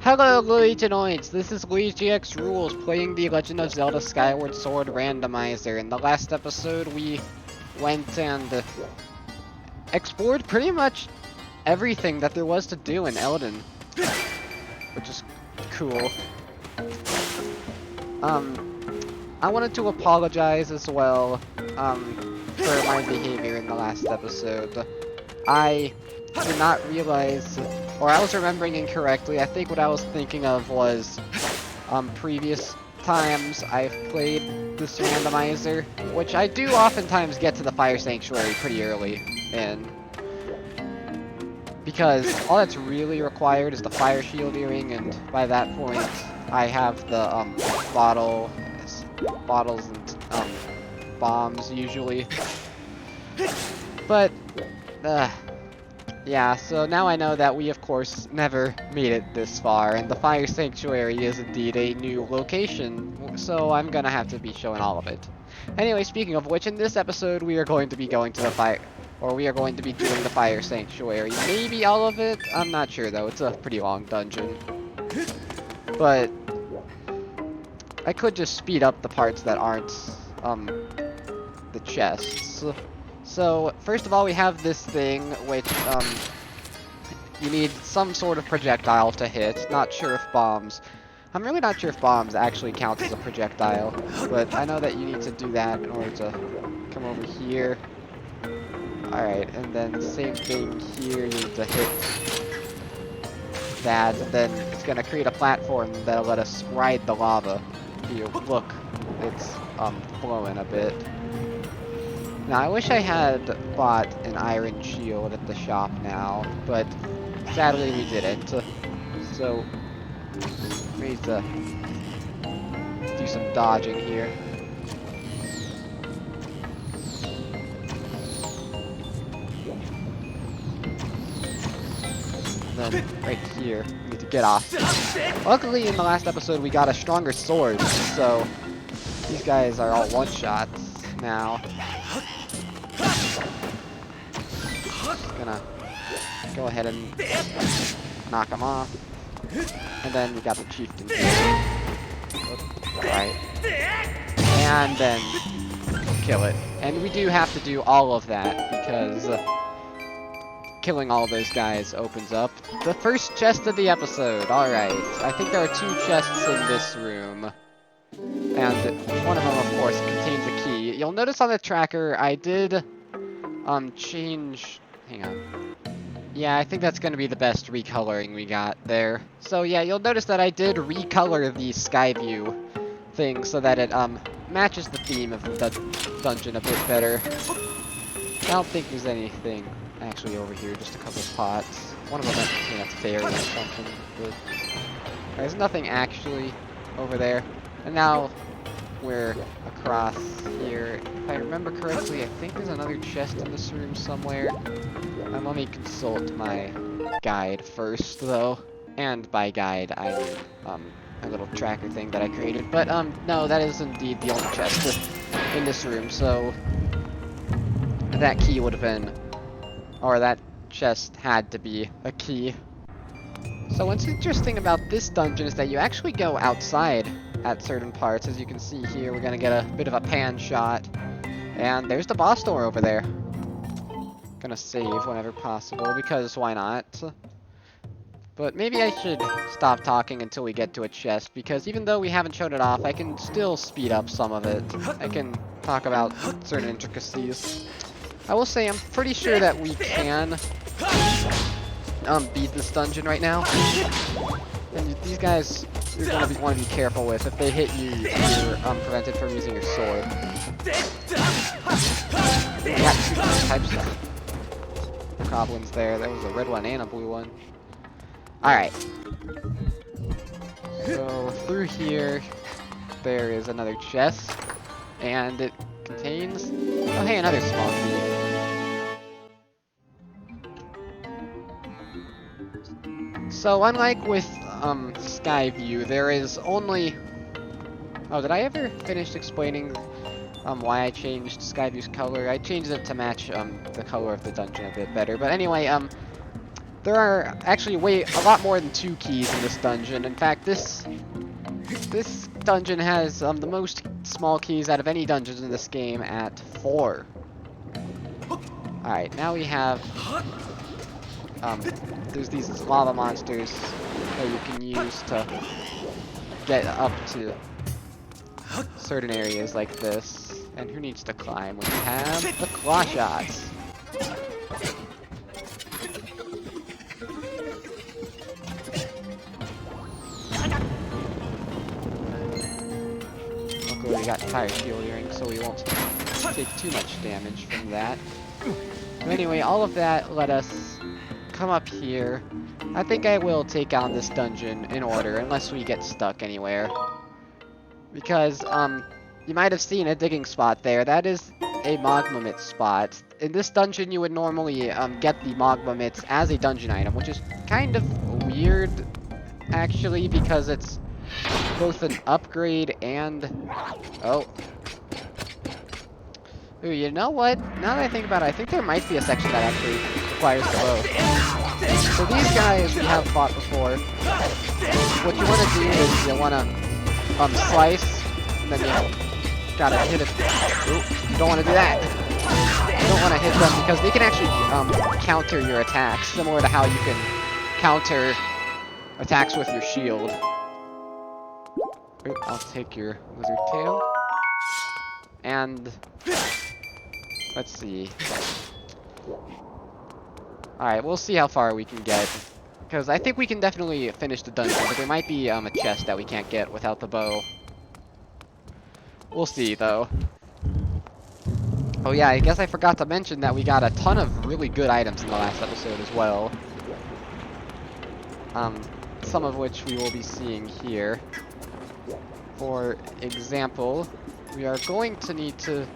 Hello Luiginoids, this is LuigiXRules playing the Legend of Zelda Skyward Sword Randomizer. In the last episode we went and explored pretty much everything that there was to do in Eldin, which is cool. I wanted to apologize as well for my behavior in the last episode. I did not realize, or I was remembering incorrectly. I think what I was thinking of was previous times I've played this randomizer, which I do oftentimes get to the Fire Sanctuary pretty early in, because all that's really required is the Fire Shield Earring, and by that point I have the bottles and bombs usually. But yeah, so now I know that we, of course, never made it this far, and the Fire Sanctuary is indeed a new location, so I'm gonna have to be showing all of it. Anyway, speaking of which, in this episode we are going to be going to the we are going to be doing the Fire Sanctuary. Maybe all of it? I'm not sure, though. It's a pretty long dungeon. But I could just speed up the parts that aren't, the chests. So, first of all, we have this thing, which, you need some sort of projectile to hit. Not sure if bombs... I'm really not sure if bombs actually count as a projectile, but I know that you need to do that in order to come over here. Alright, and then same thing here, you need to hit that, and then it's gonna create a platform that'll let us ride the lava. You look, it's, flowing a bit. Now, I wish I had bought an iron shield at the shop now, but sadly we didn't. So, we need to do some dodging here. And then, right here, we need to get off. Luckily, in the last episode, we got a stronger sword, so these guys are all one-shots now. Just gonna go ahead and knock them off. And then we got the chieftain here. Right. And then kill it. And we do have to do all of that because killing all those guys opens up the first chest of the episode. Alright. I think there are 2 chests in this room. And one of them, of course, contains a key. You'll notice on the tracker I did change... Hang on. Yeah, I think that's going to be the best recoloring we got there. So yeah, you'll notice that I did recolor the sky view thing so that it matches the theme of the dungeon a bit better. I don't think there's anything actually over here, just a couple of pots. One of them might contain a fairy or something, but there's nothing actually over there. And now we're across here. If I remember correctly, I think there's another chest in this room somewhere. Let me consult my guide first, though. And by guide, I mean, a little tracker thing that I created. But, no, that is indeed the only chest in this room, so that key would have been, or that chest had to be a key. So what's interesting about this dungeon is that you actually go outside at certain parts. As you can see here, we're gonna get a bit of a pan shot. And there's the boss door over there. Gonna save whenever possible, because why not? But maybe I should stop talking until we get to a chest, because even though we haven't shown it off, I can still speed up some of it. I can talk about certain intricacies. I will say I'm pretty sure that we can beat this dungeon right now. And these guys you're gonna want to be careful with. If they hit you, you're prevented from using your sword. We got 2 different types of goblins there. There was a red one and a blue one. Alright. So through here there is another chest. And it contains, oh hey, another small key. So unlike with Skyview, there is only... Oh, did I ever finish explaining why I changed Skyview's color? I changed it to match the color of the dungeon a bit better. But anyway, There are actually a lot more than 2 keys in this dungeon. In fact, this dungeon has the most small keys out of any dungeons in this game at 4. Alright, now we have there's these lava monsters that you can use to get up to certain areas like this. And who needs to climb when you have the claw shots? Luckily we got fire shield earrings, so we won't take too much damage from that. But anyway, all of that let us come up here. I think I will take on this dungeon in order, unless we get stuck anywhere. Because, you might have seen a digging spot there. That is a magma mitt spot. In this dungeon, you would normally get the magma mitts as a dungeon item, which is kind of weird, actually, because it's both an upgrade and... Oh. Ooh, you know what? Now that I think about it, I think there might be a section that actually requires the bow. So these guys we have fought before. What you want to do is you want to slice, and then you gotta hit it. Ooh, you don't want to do that. You don't want to hit them because they can actually counter your attacks, similar to how you can counter attacks with your shield. Ooh, I'll take your lizard tail. And let's see. Alright, we'll see how far we can get. Because I think we can definitely finish the dungeon, but there might be a chest that we can't get without the bow. We'll see, though. Oh yeah, I guess I forgot to mention that we got a ton of really good items in the last episode as well. Some of which we will be seeing here. For example, we are going to need to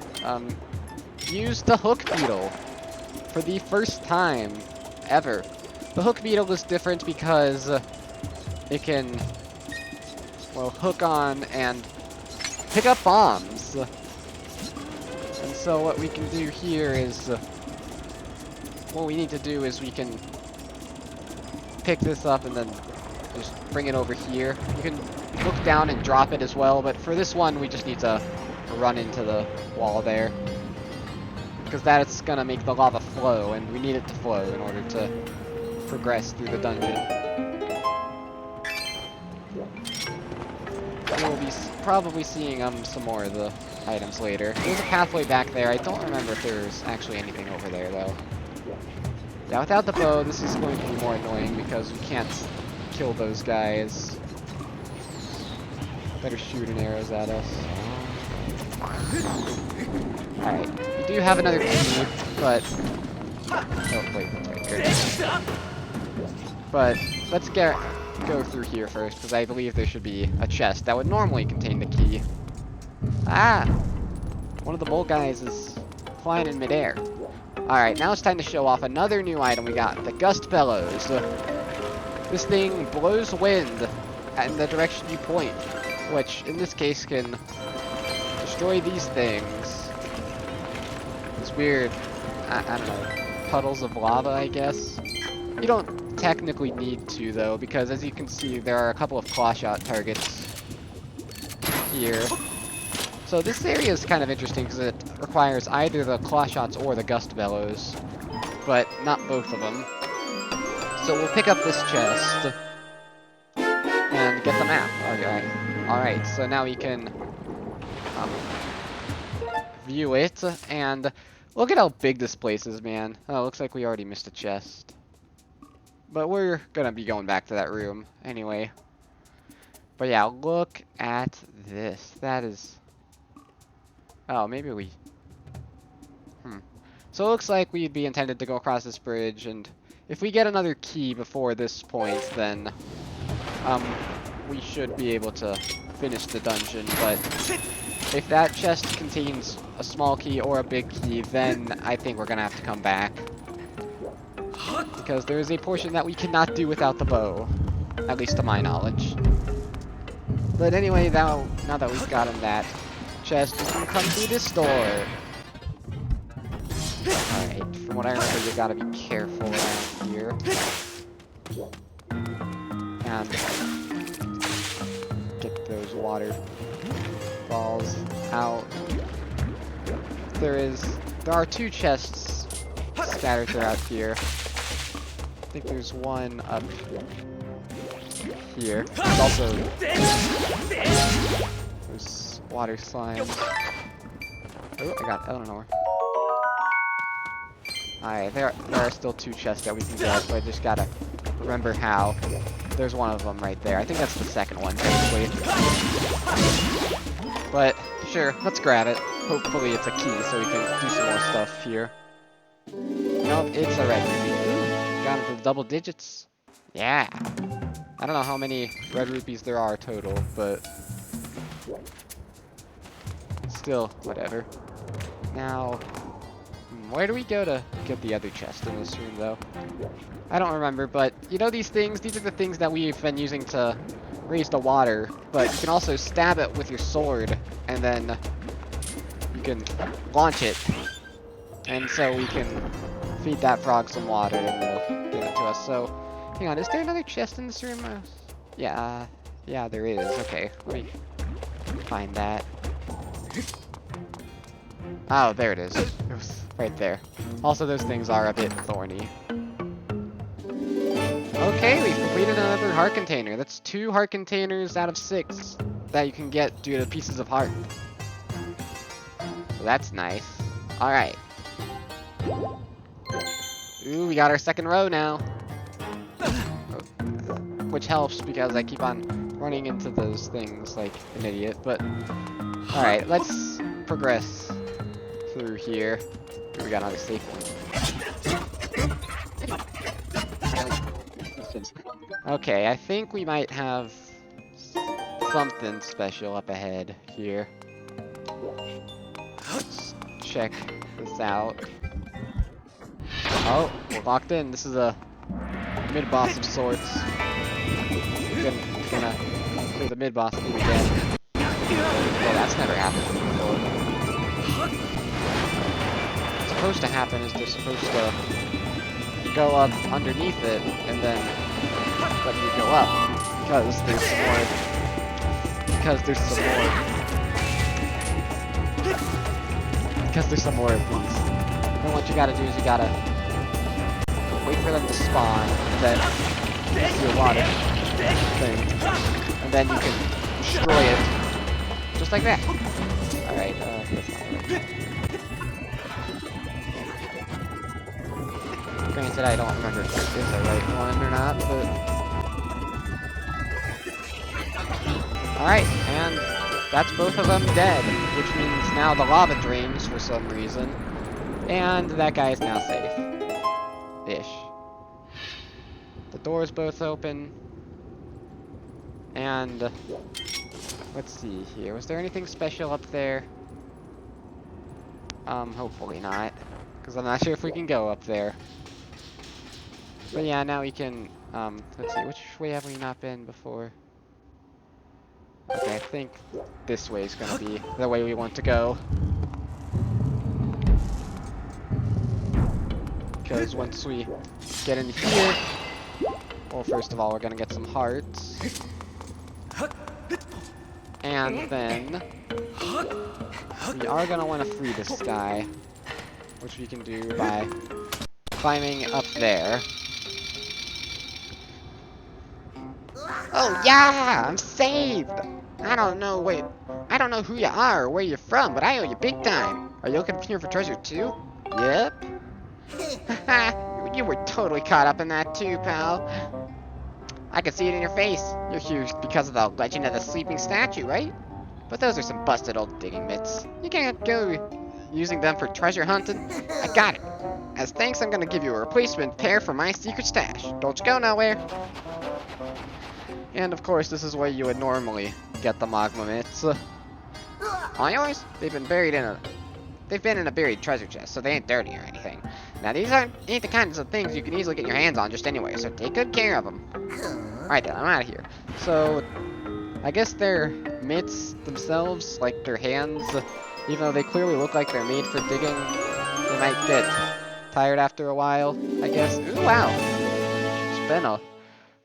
use the hook beetle for the first time ever. The hook beetle is different because it can, well, hook on and pick up bombs. And so what we can do here is, what we need to do is we can pick this up and then just bring it over here. You can look down and drop it as well, but for this one we just need to run into the wall there. Because that's gonna make the lava flow, and we need it to flow in order to progress through the dungeon. We'll be probably seeing some more of the items later. There's a pathway back there. I don't remember if there's actually anything over there, though. Yeah, without the bow, this is going to be more annoying because we can't kill those guys. Better shooting arrows at us. Alright, we do have another key, but... Oh, wait, that's right here. But let's go through here first, because I believe there should be a chest that would normally contain the key. Ah! One of the bull guys is flying in midair. Alright, now it's time to show off another new item we got, the Gust Bellows. This thing blows wind in the direction you point, which in this case can destroy these things. These weird, I don't know, puddles of lava, I guess. You don't technically need to, though, because as you can see, there are a couple of claw shot targets here. So this area is kind of interesting because it requires either the claw shots or the Gust Bellows, but not both of them. So we'll pick up this chest and get the map. Alright, so now we can view it, and look at how big this place is, man. Oh, looks like we already missed a chest. But we're gonna be going back to that room anyway. But yeah, look at this. That is... Oh, maybe we... So it looks like we'd be intended to go across this bridge, and if we get another key before this point, then we should be able to finish the dungeon. But if that chest contains a small key or a big key, then I think we're gonna have to come back. Because there is a portion that we cannot do without the bow. At least to my knowledge. But anyway, now that we've gotten that chest, we can come through this door. Alright, from what I remember, you gotta be careful around here. And get those water balls out. There are 2 chests scattered throughout here. I think there's one up here. There's also there's water slimes. Oh, I got Eleanor. Alright, there are still 2 chests that we can get, but I just gotta remember how. There's one of them right there. I think that's the second one, technically. But, sure, let's grab it. Hopefully it's a key so we can do some more stuff here. Nope, it's a red rupee. Ooh, got into the double digits. Yeah. I don't know how many red rupees there are total, but still, whatever. Now, where do we go to get the other chest in this room, though? I don't remember, but you know these things? These are the things that we've been using to raise the water, but you can also stab it with your sword, and then you can launch it. And so we can feed that frog some water, and it'll give it to us. So, hang on, is there another chest in this room? Yeah, there is. Okay, let me find that. Oh, there it is. It was right there. Also, those things are a bit thorny. Okay, we've completed another heart container. That's 2 heart containers out of 6 that you can get due to pieces of heart. So that's nice. Alright. Ooh, we got our second row now. Which helps because I keep on running into those things like an idiot. But, alright, let's progress through here. We got another safe one. Okay, I think we might have something special up ahead here. Let's check this out. Oh, we're locked in. This is a mid-boss of sorts. We're gonna clear the mid-boss thing again. Well, that's never happened before. What's supposed to happen is they're supposed to go up underneath it and then let you go up because there's some more. Because there's some more of these. And what you gotta do is you gotta wait for them to spawn, and then see a water thing, and then you can destroy it just like that. Alright, that's not right. Granted, I don't remember if this is the right one or not, but... Alright, and that's both of them dead, which means now the lava drains for some reason, and that guy is now safe. Ish. The doors both open, and... let's see here, was there anything special up there? Hopefully not, because I'm not sure if we can go up there. But yeah, now we can, let's see, which way have we not been before? Okay, I think this way is gonna be the way we want to go. Because once we get in here, well, first of all, we're gonna get some hearts. And then, we are gonna want to free this guy, which we can do by climbing up there. Oh yeah, I'm saved! I don't know who you are or where you're from, but I owe you big time. Are you looking here for treasure too? Yep. You were totally caught up in that too, pal. I can see it in your face. You're huge because of the Legend of the Sleeping Statue, right? But those are some busted old digging mitts. You can't go using them for treasure hunting. I got it. As thanks, I'm gonna give you a replacement pair for my secret stash. Don't you go nowhere. And of course, this is where you would normally get the magma mitts. All yours? They've been in a buried treasure chest, so they ain't dirty or anything. Now these ain't the kinds of things you can easily get your hands on just anywhere, so take good care of them. Alright then, I'm out of here. So, I guess they're mitts themselves, like their hands, even though they clearly look like they're made for digging, they might get tired after a while, I guess. Ooh, wow. It's been a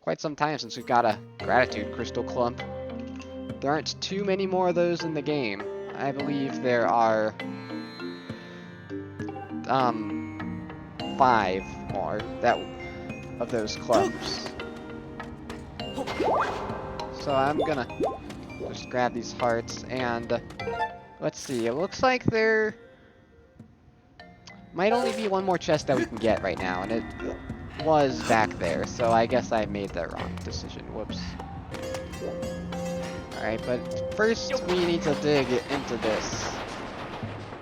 quite some time since we've got a gratitude crystal clump. There aren't too many more of those in the game. I believe there are 5 more of those clumps. So I'm gonna just grab these hearts and let's see. It looks like there might only be one more chest that we can get right now, and it was back there. So I guess I made the wrong decision. Whoops. Alright, but first we need to dig into this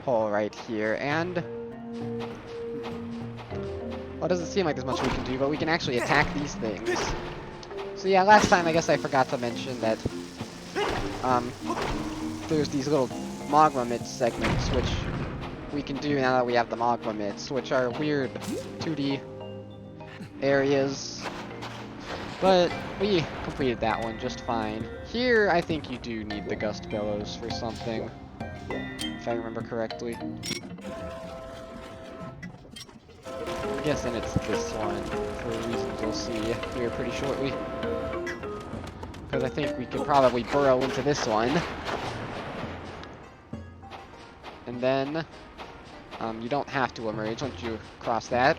hole right here, and well, it doesn't seem like there's much we can do, but we can actually attack these things. So yeah, last time I guess I forgot to mention that there's these little magma myths segments, which we can do now that we have the magma myths, which are weird 2D areas. But we completed that one just fine. Here, I think you do need the Gust Bellows for something, if I remember correctly. I'm guessing it's this one, for reasons you'll see here pretty shortly. Because I think we can probably burrow into this one. And then, you don't have to emerge once you cross that.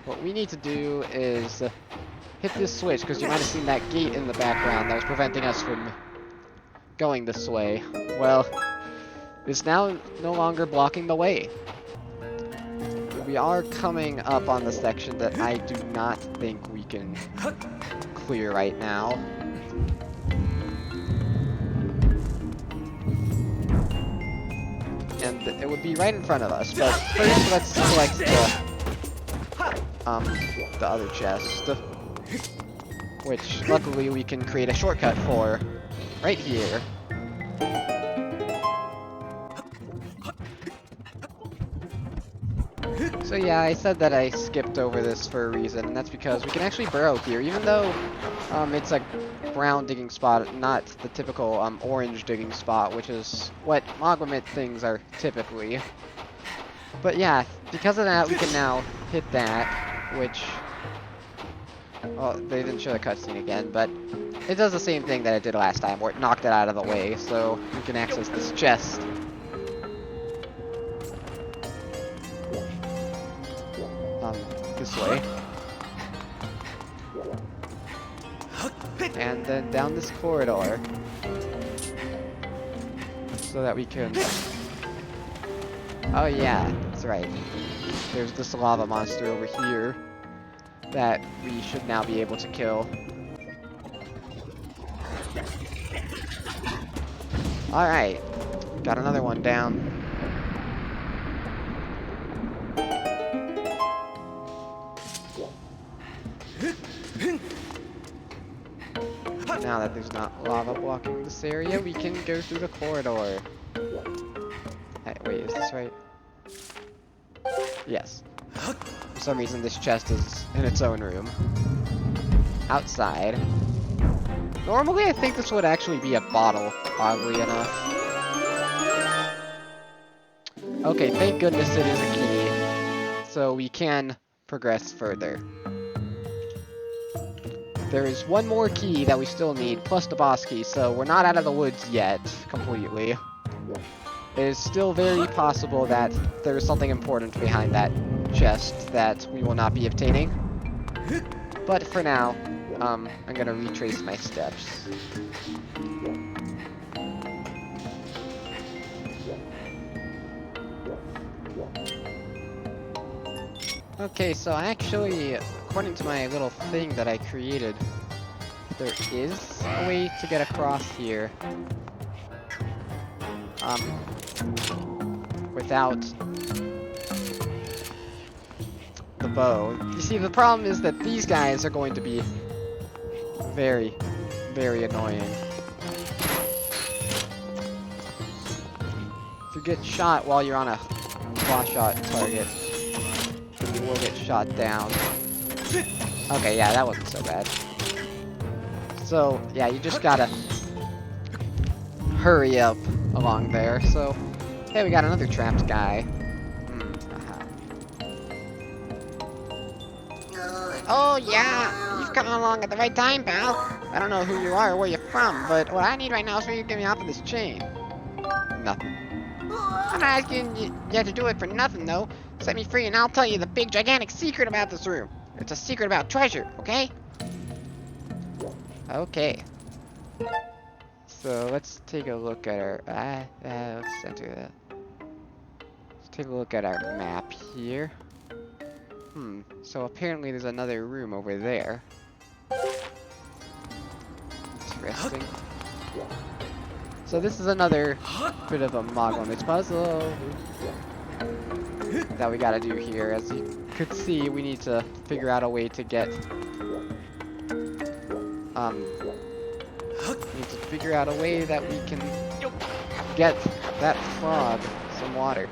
What we need to do is hit this switch, because you might have seen that gate in the background that was preventing us from going this way. Well, it's now no longer blocking the way. We are coming up on the section that I do not think we can clear right now. And it would be right in front of us, but first let's select the other chest, which luckily we can create a shortcut for right here. So yeah, I said that I skipped over this for a reason, and that's because we can actually burrow here, even though it's a brown digging spot, not the typical orange digging spot, which is what magma myth things are typically. But yeah, because of that, we can now hit that, which, well, they didn't show the cutscene again, but it does the same thing that it did last time, where it knocked it out of the way, so we can access this chest. This way. And then down this corridor. So that we can... Oh yeah, that's right. There's this lava monster over here that we should now be able to kill. Alright, got another one down. Now that there's not lava blocking this area, we can go through the corridor. Hey, wait, is this right? Yes. For some reason, this chest is in its own room. Outside. Normally, I think this would actually be a bottle, oddly enough. Okay, thank goodness it is a key. So we can progress further. There is one more key that we still need, plus the boss key, so we're not out of the woods yet, completely. It is still very possible that there is something important behind that chest that we will not be obtaining. But for now, I'm gonna retrace my steps. Okay, so actually, according to my little thing that I created, there is a way to get across here. Without the bow. You see, the problem is that these guys are going to be very, very annoying. If you get shot while you're on a claw-shot target, you will get shot down. Okay, yeah, that wasn't so bad. So, yeah, you just gotta hurry up along there. So, hey, we got another trapped guy. Oh, yeah! You've come along at the right time, pal. I don't know who you are or where you're from, but what I need right now is for you to get me off of this chain. Nothing. I'm not asking you to do it for nothing, though. Set me free and I'll tell you the big, gigantic secret about this room. It's a secret about treasure, okay? Okay. So let's take a look at our. Let's enter that. Let's take a look at our map here. So apparently there's another room over there. Interesting. So this is another bit of a Moglomits puzzle that we gotta do here. As you could see, we need to figure out a way to get we need to figure out a way that we can get that frog some water.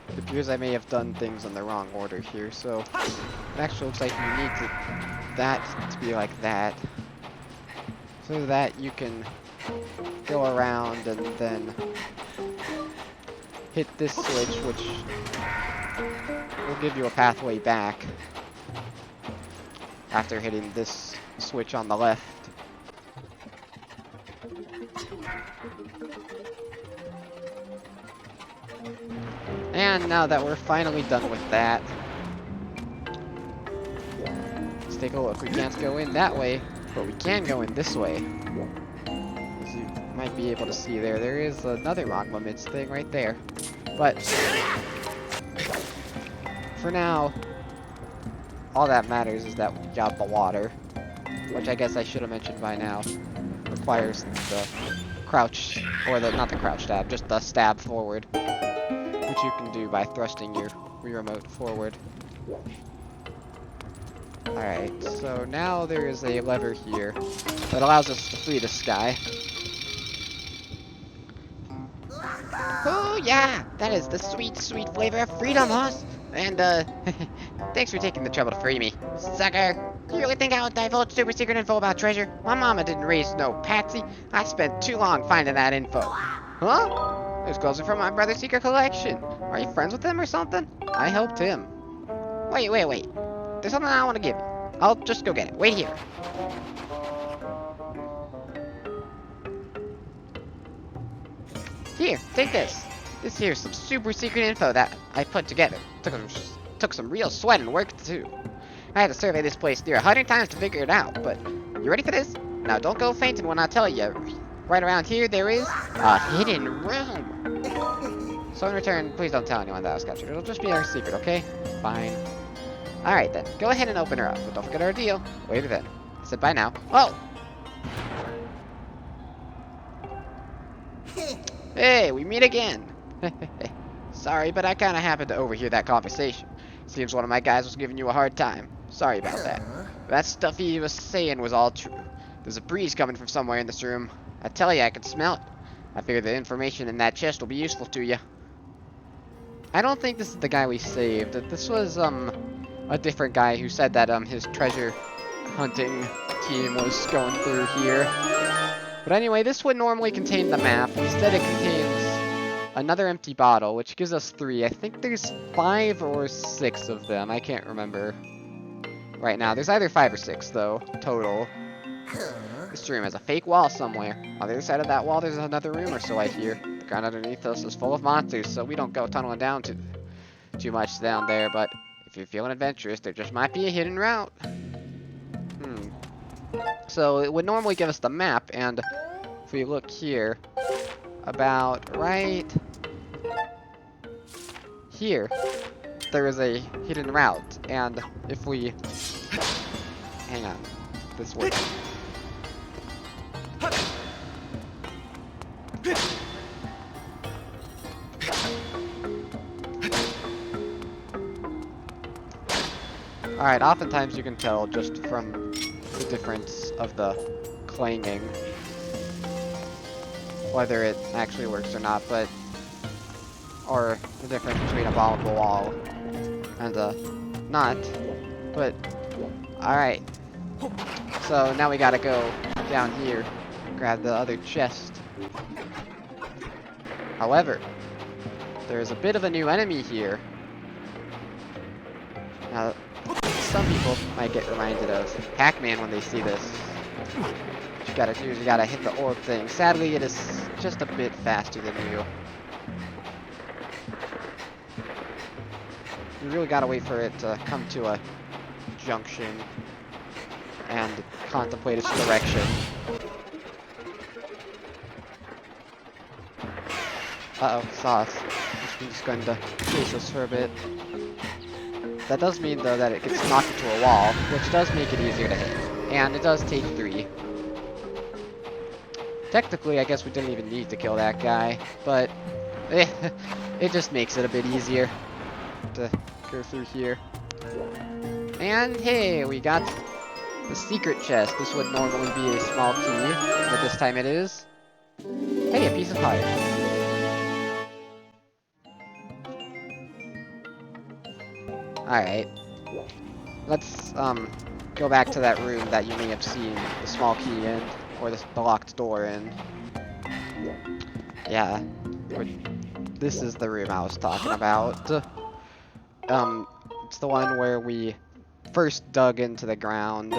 It appears I may have done things in the wrong order here, so it actually looks like you need that to be like that, so that you can go around and then hit this switch, which will give you a pathway back after hitting this switch on the left. And now that we're finally done with that, let's take a look. We can't go in that way, but we can go in this way. As you might be able to see there is another Moglomits thing right there. But for now, all that matters is that we got the water, which I guess I should have mentioned by now, requires the crouch, or not the crouch stab, just the stab forward, which you can do by thrusting your Wii remote forward. Alright, so now there is a lever here that allows us to free this guy. Oh, yeah, that is the sweet, sweet flavor of freedom, Hoss. And, thanks for taking the trouble to free me, sucker. You really think I would divulge super secret info about treasure? My mama didn't raise no patsy. I spent too long finding that info. Huh? Those clothes are from my brother's secret collection. Are you friends with him or something? I helped him. Wait. There's something I want to give you. I'll just go get it. Wait here. Here, take this. This here's some super secret info that I put together. Took some real sweat and work too. I had to survey this place near 100 times to figure it out, but you ready for this? Now don't go fainting when I tell you. Right around here there is a hidden room. So in return, please don't tell anyone that I was captured. It'll just be our secret, okay? Fine. Alright then, go ahead and open her up, but don't forget our deal. Later then. I said bye now. Oh! Hey, we meet again. Sorry, but I kind of happened to overhear that conversation. Seems one of my guys was giving you a hard time. Sorry about that. That stuff he was saying was all true. There's a breeze coming from somewhere in this room. I tell you, I can smell it. I figure the information in that chest will be useful to you. I don't think this is the guy we saved. This was, a different guy who said that, his treasure hunting team was going through here. But anyway, this would normally contain the map. Instead, it contains another empty bottle, which gives us 3. I think there's 5 or 6 of them. I can't remember right now. There's either 5 or 6, though, total. This room has a fake wall somewhere. On the other side of that wall, there's another room or so I hear. The ground underneath us is full of monsters, so we don't go tunneling down too much down there, but if you're feeling adventurous, there just might be a hidden route. So it would normally give us the map, and if we look here, about right here, there is a hidden route, and if we, hang on, this way. Alright, oftentimes you can tell just from the difference of the clanging whether it actually works or not, but or the difference between a ball of the wall and a not. But alright, so now we gotta go down here, grab the other chest. However, there's a bit of a new enemy here. Now, some people might get reminded of Pac-Man when they see this. What you gotta do is you gotta hit the orb thing. Sadly, it is just a bit faster than you. You really gotta wait for it to come to a junction and contemplate its direction. Uh-oh, saw us. Which means it's going to chase us for a bit. That does mean, though, that it gets knocked into a wall, which does make it easier to hit. And it does take 3. Technically, I guess we didn't even need to kill that guy, but it just makes it a bit easier to go through here. And hey, we got the secret chest. This would normally be a small key, but this time it is. Hey, a piece of heart. Alright. Let's go back to that room that you may have seen the small key in, or the locked door in. Yeah. This is the room I was talking about. It's the one where we first dug into the ground.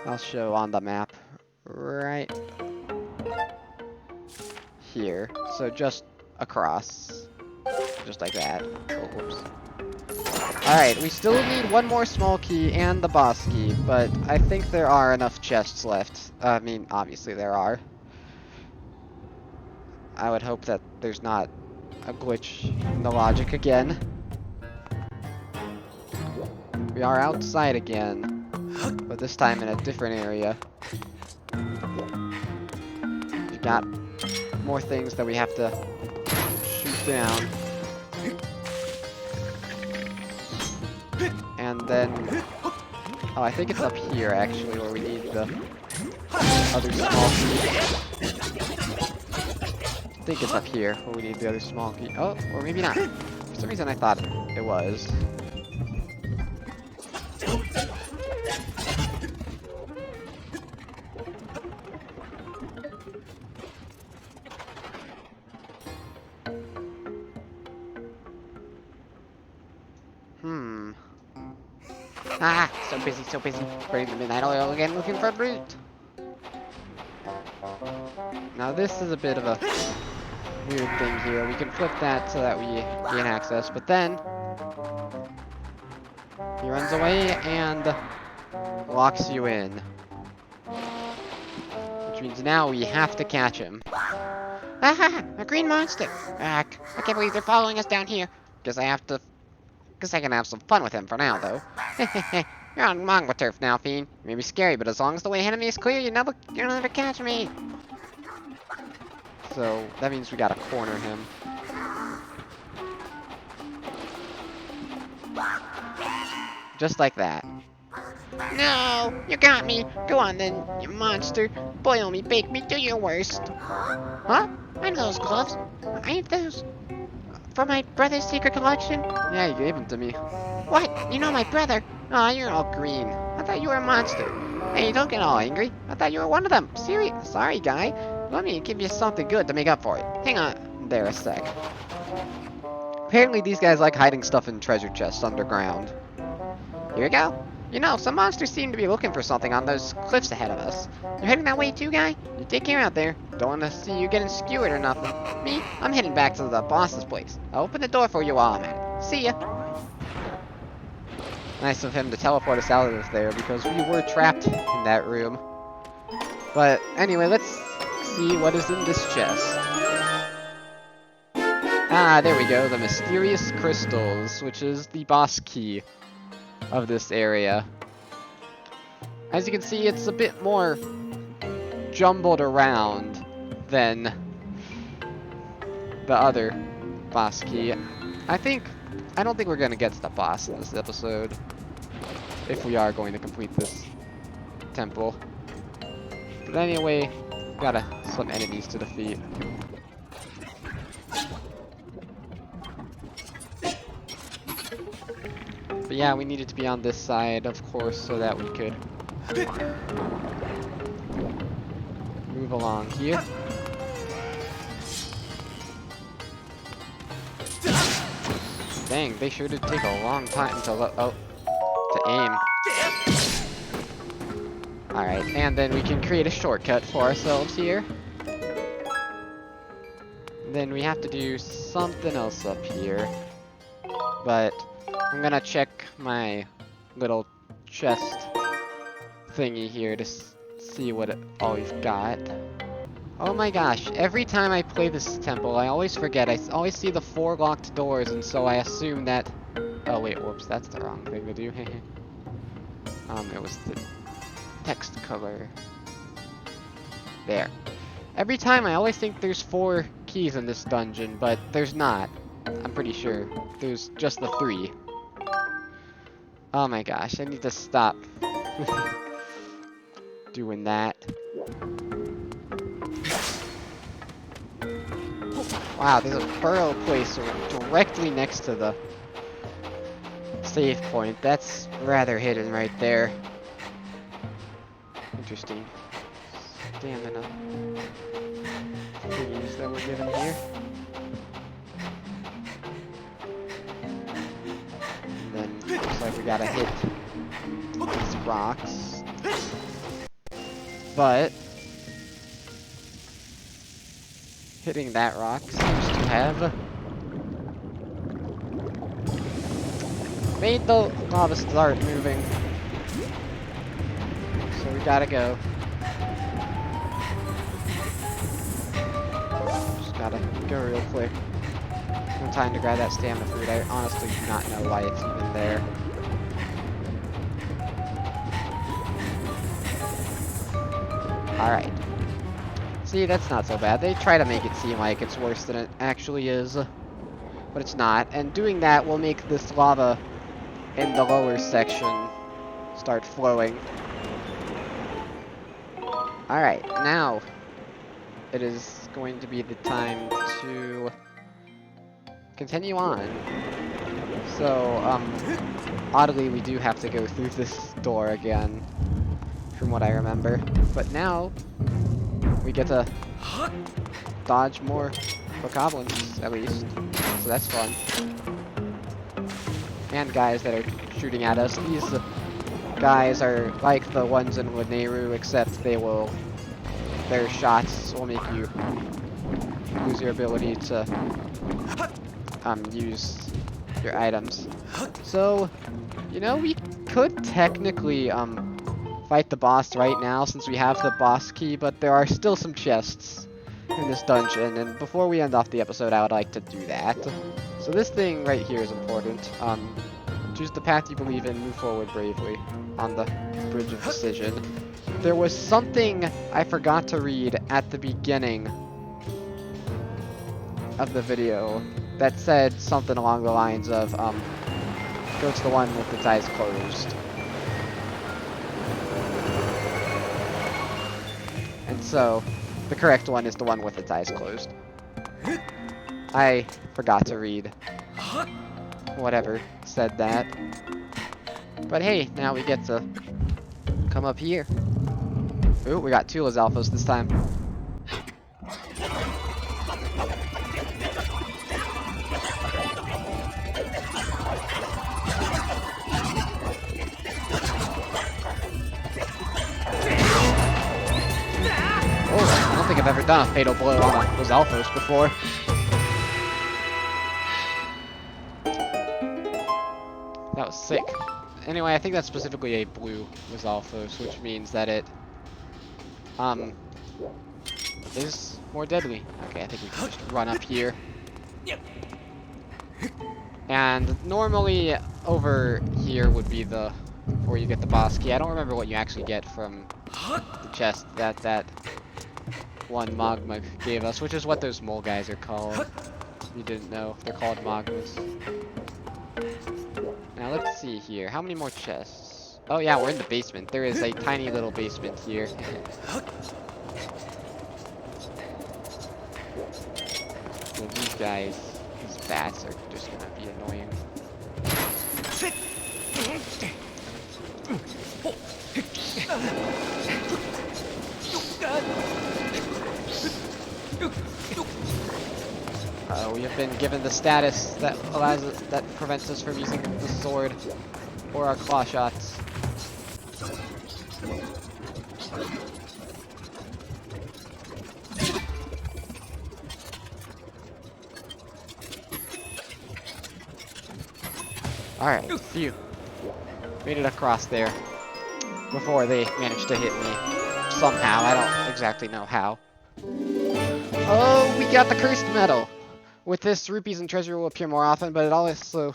I'll show on the map right here. So just across. Just like that. Oh, whoops. Alright, we still need one more small key and the boss key, but I think there are enough chests left. I mean, obviously there are. I would hope that there's not a glitch in the logic again. We are outside again, but this time in a different area. We've got more things that we have to shoot down. And then, oh, I think it's up here actually where we need the other small key. I think it's up here where we need the other small key. Oh, or maybe not. For some reason I thought it was. Ah, so busy. Burning the midnight oil again, looking for a brute. Now this is a bit of a weird thing here. We can flip that so that we gain access, but then he runs away and locks you in. Which means now we have to catch him. Aha! A green monster! I can't believe they're following us down here. Guess I can have some fun with him for now, though. You're on Mongwa turf now, fiend. You may be scary, but as long as the way ahead of me is clear, you'll never catch me. So that means we gotta corner him. Just like that. No, you got me. Go on then, you monster. Boil me, bake me, do your worst. Huh? I know those gloves. Ain't those for my brother's secret collection? Yeah, you gave them to me. What? You know my brother? Aw, you're all green. I thought you were a monster. Hey, don't get all angry. I thought you were one of them. Sorry, guy. Let me give you something good to make up for it. Hang on there a sec. Apparently these guys like hiding stuff in treasure chests underground. Here we go. You know, some monsters seem to be looking for something on those cliffs ahead of us. You heading that way too, guy? You take care out there. Don't want to see you getting skewered or nothing. Me? I'm heading back to the boss's place. I'll open the door for you while I'm at it. See ya. Nice of him to teleport us out of there because we were trapped in that room. But anyway, let's see what is in this chest. Ah, there we go. The mysterious crystals, which is the boss key of this area. As you can see, it's a bit more jumbled around than the other boss key. I don't think we're gonna get to the boss in this episode, if we are going to complete this temple. But anyway, got some enemies to defeat. But yeah, we needed to be on this side, of course, so that we could move along here. Dang, they sure did take a long time to aim. Alright, and then we can create a shortcut for ourselves here. Then we have to do something else up here. But I'm gonna check my little chest thingy here to see what all we've got. Oh my gosh, every time I play this temple, I always forget. I always see the 4 locked doors, and so I assume that... Oh wait, whoops, that's the wrong thing to do. It was the text color. There. Every time I always think there's 4 keys in this dungeon, but there's not. I'm pretty sure. There's just the 3. Oh my gosh, I need to stop doing that. Wow, there's a burrow place directly next to the save point. That's rather hidden right there. Interesting. Stamina thingies that we're given here. And then looks like we gotta hit these rocks. But hitting that rock seems to have made the lava start moving. So we gotta go. Just gotta go real quick. No time to grab that stamina fruit. I honestly do not know why it's even there. Alright. See, that's not so bad. They try to make it seem like it's worse than it actually is. But it's not. And doing that will make this lava in the lower section start flowing. Alright, now it is going to be the time to continue on. So, oddly we do have to go through this door again, from what I remember. But now we get to dodge more bokoblins, at least. So that's fun. And guys that are shooting at us. These guys are like the ones in Luiginoids, except their shots will make you lose your ability to use your items. So, you know, we could technically fight the boss right now since we have the boss key, but there are still some chests in this dungeon, and before we end off the episode I would like to do that. So this thing right here is important. Choose the path you believe in, move forward bravely on the Bridge of Decision. There was something I forgot to read at the beginning of the video that said something along the lines of, go to the one with its eyes closed. And so, the correct one is the one with its eyes closed. I forgot to read whatever said that. But hey, now we get to come up here. Ooh, we got 2 Lizalfos this time. Oh, I don't think I've ever done a fatal blow on a Lizalfos before. That was sick. Anyway, I think that's specifically a blue Lizalfos, which means that it is more deadly. Okay, I think we can just run up here. And normally over here would be where you get the boss key. I don't remember what you actually get from the chest that one magma gave us, which is what those mole guys are called. You didn't know. They're called magmas. Now let's see here. How many more chests? Oh yeah, we're in the basement. There is a tiny little basement here. So these guys, these bats are just gonna be annoying. Uh-oh, we have been given the status that that prevents us from using the sword or our claw shots. Alright, phew. Made it across there before they managed to hit me. Somehow, I don't exactly know how. Oh, we got the cursed medal! With this, rupees and treasure will appear more often, but it also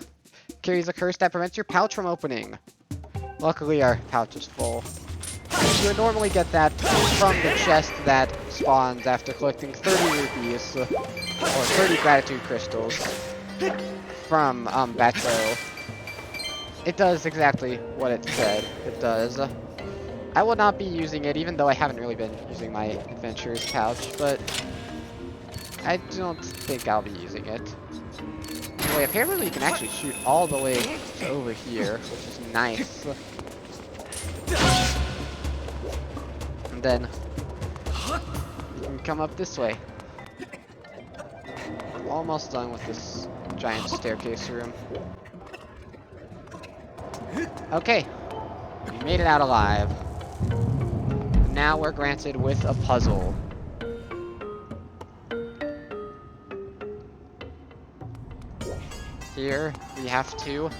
carries a curse that prevents your pouch from opening. Luckily, our pouch is full. You would normally get that from the chest that spawns after collecting 30 rupees, or 30 gratitude crystals from Batro. It does exactly what it said it does. I will not be using it, even though I haven't really been using my adventurer's pouch, but I don't think I'll be using it. Anyway, apparently you can actually shoot all the way to over here, which is nice. And then you can come up this way. Almost done with this giant staircase room. Okay, we made it out alive. Now we're granted with a puzzle. Here, we have to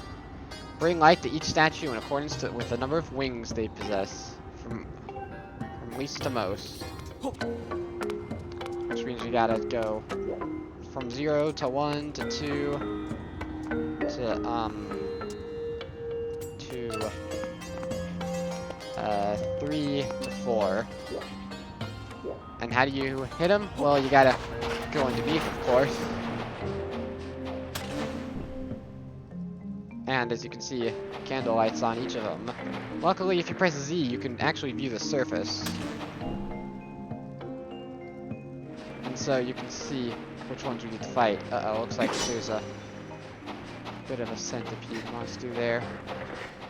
bring light to each statue in accordance with the number of wings they possess, from least to most. Which means we gotta go from 0 to 1 to 2 to 3 to 4. And how do you hit them? Well, you gotta go underneath, of course. And as you can see, candle lights on each of them. Luckily, if you press Z, you can actually view the surface. And so you can see which ones we need to fight. Uh-oh, looks like there's a bit of a centipede monster there.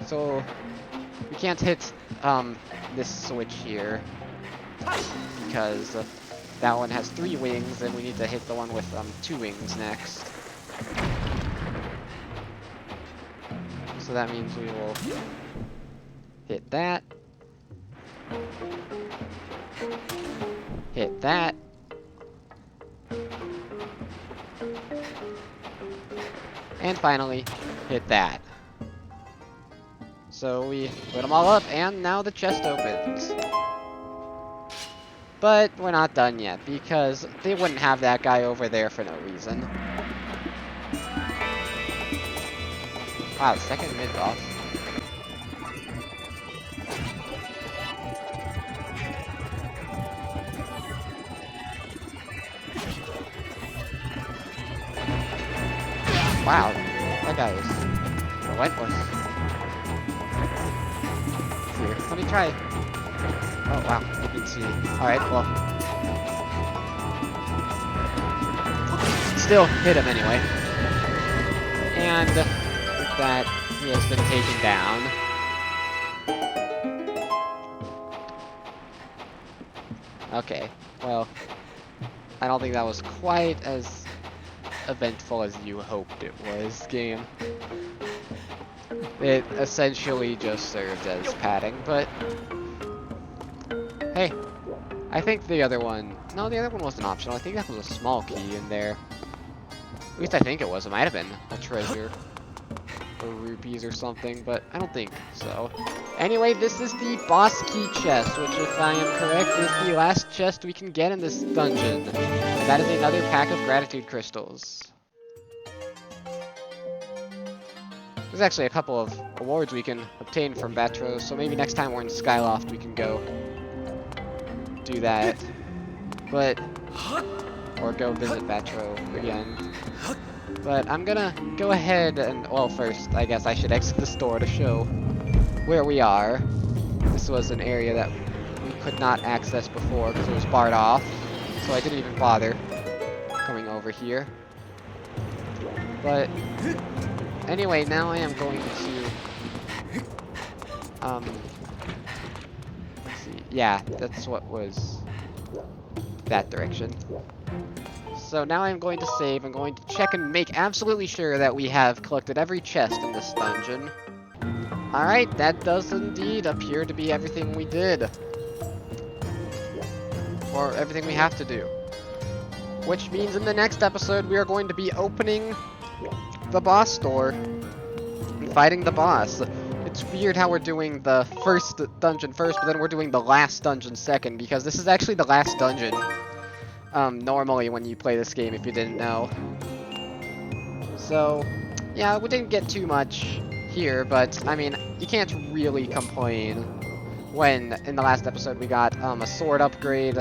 So we can't hit this switch here because that one has 3 wings, and we need to hit the one with 2 wings next. So that means we will hit that, hit that, and finally hit that. So we put them all up, and now the chest opens. But we're not done yet, because they wouldn't have that guy over there for no reason. Wow, the second mid-boss. Wow, that guy is relentless. Here, let me try. Oh wow, you can see. Alright, well. Still hit him anyway. And with that, he has been taken down. Okay, well, I don't think that was quite as eventful as you hoped it was, game. It essentially just served as padding, but hey, I think the other one, no, the other one wasn't optional. I think that was a small key in there. At least I think it was. It might have been a treasure or rupees or something, but I don't think so. Anyway, this is the boss key chest, which, if I am correct, is the last chest we can get in this dungeon. And that is another pack of gratitude crystals. There's actually a couple of awards we can obtain from Batros, so maybe next time we're in Skyloft we can go do that. But, or go visit Batro again. But I'm gonna go ahead and, well, first, I guess I should exit the store to show where we are. This was an area that we could not access before because it was barred off, so I didn't even bother coming over here. But anyway, now I am going to let's see. Yeah, that's what was that direction. So now I'm going to save. I'm going to check and make absolutely sure that we have collected every chest in this dungeon. Alright, that does indeed appear to be everything we did. Or everything we have to do. Which means in the next episode we are going to be opening the boss door and fighting the boss. It's weird how we're doing the first dungeon first, but then we're doing the last dungeon second, because this is actually the last dungeon. Normally when you play this game, if you didn't know. So, yeah, we didn't get too much here, but, I mean, you can't really complain when, in the last episode, we got, a sword upgrade,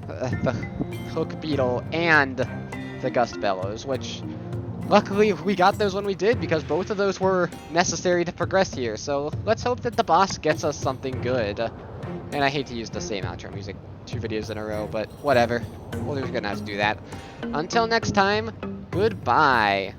the hook Beetle, and the Gust Bellows, which, luckily, we got those when we did, because both of those were necessary to progress here, so let's hope that the boss gets us something good. And I hate to use the same outro music 2 videos in a row, but whatever. Well, we're gonna have to do that. Until next time, goodbye.